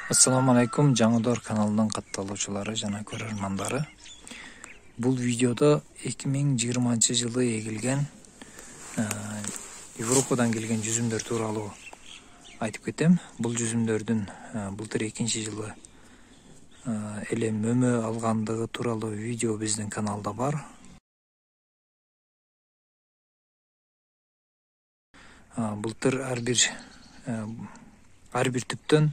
Assalamu alaikum, Жаңыдор каналының катталуучулары жана көрөрмандары. Бул видеодо 2020 жылы эгилген Европадан келген жүзүмдөр тууралуу айтып кетем. Бул жүзүмдөрдүн былтыр 2-жылы эле мөмө алгандыгы тууралуу видео биздин каналда бар. Былтыр ар бир түптөн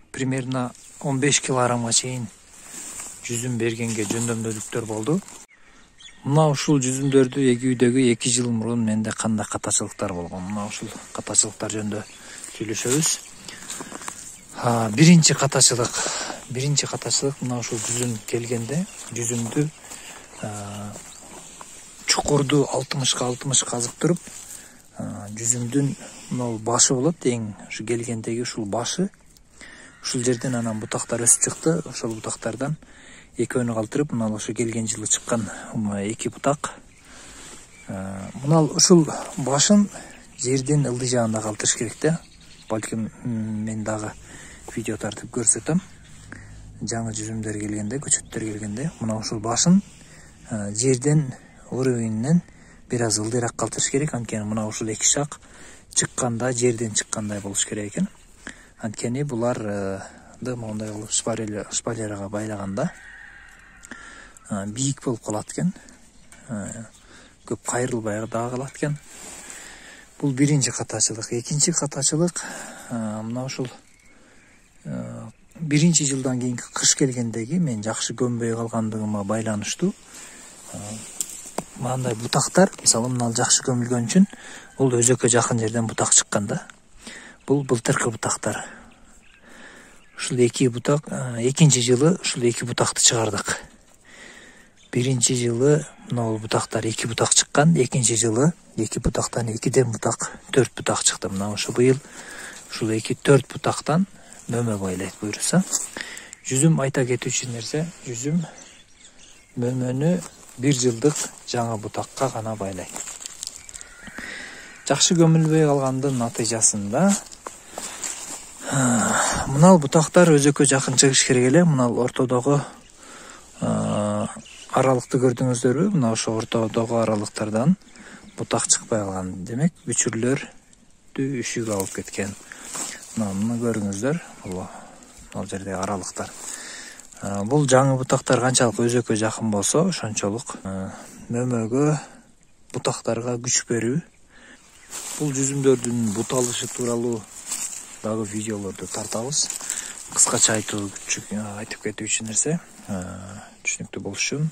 примерно 15 килограммга чейин жүзүм бергенге жөндөмдүүлүктөр болду. Мына ушул жүзүмдөрдү эгүүдөгү 2 жыл мурун менде кандай катачылыктар болгон, мына ушул катачылыктар жөнүндө сүйлөшөбүз. Биринчи катачылык мына ушул жүзүм келгенде жүзүмдү чукурду 60 казып туруп, жүзүмдүн мына башы болот, эң ушу келгендеги ушул башы. Ушул жерден анан бутактар өсүп чыкты. Ошол бутактардан экөөнү калтырып, мына ошо келген жылы чыккан 2 бутак. Мына ушул башын жердин ылдый жагында калтырыш керек да. Балким мен дагы видео тартып көрсөтөм. Жаңы жүзүмдөр келгенде, көчөттөр келгенде, мына ушул башын жерден уровенинен бир аз ылдыйраак калтырыш керек. Анткени мына ушул 2 шак чыкканда, жерден чыккандай болуш керек экен. Анткени буларды моундай кылып шпалерага байлаганда бийик болуп калат экен. Көп кайрылбай дагы калат экен. Бул биринчи катачылык. Экинчи катачылык мына ушул биринчи жылдан кийинки кыш келгендеги мен жакшы көнбөй калгандыгыма байланыштуу. Мындай бутактар, мисалы мына жакшы көмүлгөн үчүн бул өзөккө жакын жерден бутак чыккан да. Бул былтыркы бутактар. Ушул 2 бутак, экинчи жылы ушул 2 бутакты чыгардык. Биринчи жылы мына бутактар 2 бутак чыккан, экинчи жылы 2 бутактан 2ден бутак, 4 бутак чыкты. Мына ошо быйыл ушул 2-4 бутактан мөмө байлайт буюрса. Жүзүм айта кетүүчү нерсе, жүзүм мөмөнү 1 жылдык жаңы бутакка гана байлайт. Жакшы көмүлбөй калгандын натыйжасында мына бутактар өзөккө жакын чыгыш керек эле. Мына ортодогу аралыкты көрдүңүздөрбү? Мына ошо ортодогу аралыктардан бутак чыкпай калган. Демек, бүчүрлөрдү үшүгү алып кеткен. Мына көрүңүздөр, бул жерде аралыктар. Бул жаңы бутактар канчалык өзөккө жакын болсо, ошончолук мөмөгө, бутактарга күч берүү. Бул жүзүмдөрдүн буталышы тууралуу дагы видеолорду тартабыз. Кыскача айтып кетүүчү нерсе, түшүнүктүү болуш үчүн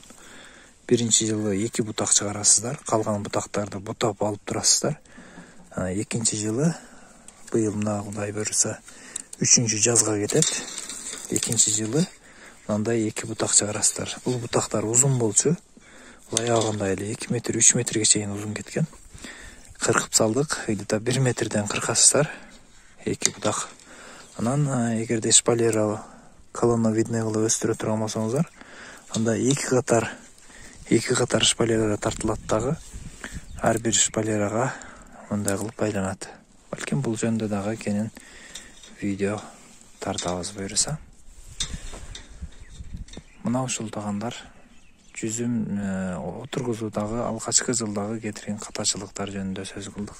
биринчи жылы 2 бутак чыгарасыздар, калган бутактарды бутап алып турасыздар. Экинчи жылы быйыл мына Кудай буйруса 3-чү жазга кетет. Экинчи жылы мындай 2 бутак чыгарасыздар. Бул бутактар узун болчу. Аягында эле 2 метр, 3 метрге чейин узун кеткен. Кыркып салдык, где-то 1 метрден кыркасыздар. 2 бутак. Анан эгерде шпалера колоновидный кылып өстүрө турган болсоңуздар, анда 2 катар шпалера тартылат дагы. Ар бир шпалерага мындай кылып байланат. Балким бул жөнүндө дагы кенен видео тартабыз буюрса. Мына ушул тагандар жүзүм отургузуудагы алгачкы жылдагы кетирген катачылыктар жөнүндө сөз кылдык.